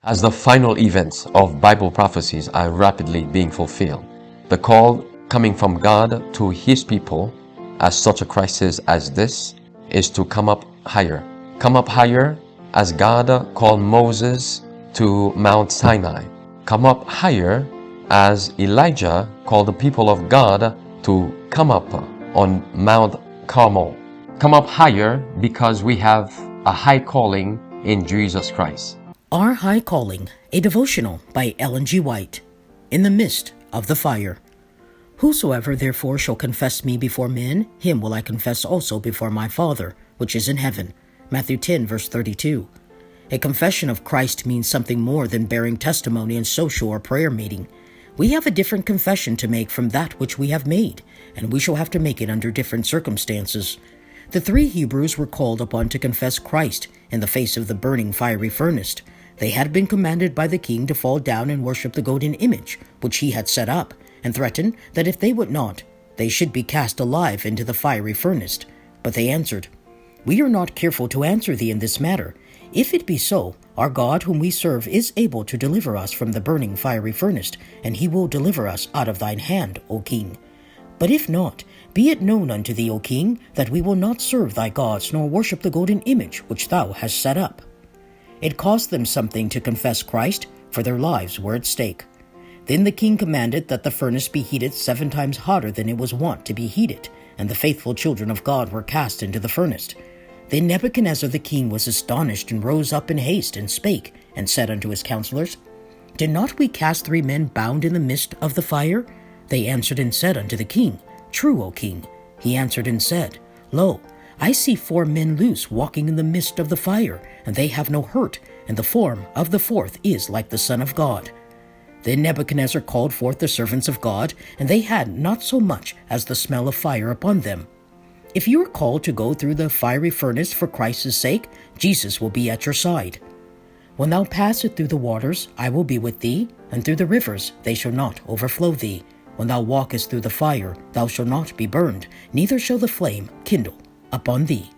As the final events of Bible prophecies are rapidly being fulfilled, the call coming from God to His people at such a crisis as this is to come up higher. Come up higher as God called Moses to Mount Sinai. Come up higher as Elijah called the people of God to come up on Mount Carmel. Come up higher because we have a high calling in Jesus Christ. Our High Calling, a devotional by Ellen G. White. In the midst of the fire. Whosoever therefore shall confess me before men, him will I confess also before my Father, which is in heaven. Matthew 10, verse 32. A confession of Christ means something more than bearing testimony in social or prayer meeting. We have a different confession to make from that which we have made, and we shall have to make it under different circumstances. The three Hebrews were called upon to confess Christ in the face of the burning fiery furnace. They had been commanded by the king to fall down and worship the golden image, which he had set up, and threatened that if they would not, they should be cast alive into the fiery furnace. But they answered, "We are not careful to answer thee in this matter. If it be so, our God whom we serve is able to deliver us from the burning fiery furnace, and he will deliver us out of thine hand, O king. But if not, be it known unto thee, O king, that we will not serve thy gods, nor worship the golden image which thou hast set up." It cost them something to confess Christ, for their lives were at stake. Then the king commanded that the furnace be heated 7 times hotter than it was wont to be heated, and the faithful children of God were cast into the furnace. Then Nebuchadnezzar the king was astonished, and rose up in haste, and spake, and said unto his counselors, "Did not we cast 3 men bound in the midst of the fire?" They answered and said unto the king, "True, O king." He answered and said, "Lo, I see 4 men loose walking in the midst of the fire, and they have no hurt, and the form of the 4th is like the Son of God." Then Nebuchadnezzar called forth the servants of God, and they had not so much as the smell of fire upon them. If you are called to go through the fiery furnace for Christ's sake, Jesus will be at your side. "When thou passest through the waters, I will be with thee, and through the rivers, they shall not overflow thee. When thou walkest through the fire, thou shalt not be burned, neither shall the flame kindle upon thee."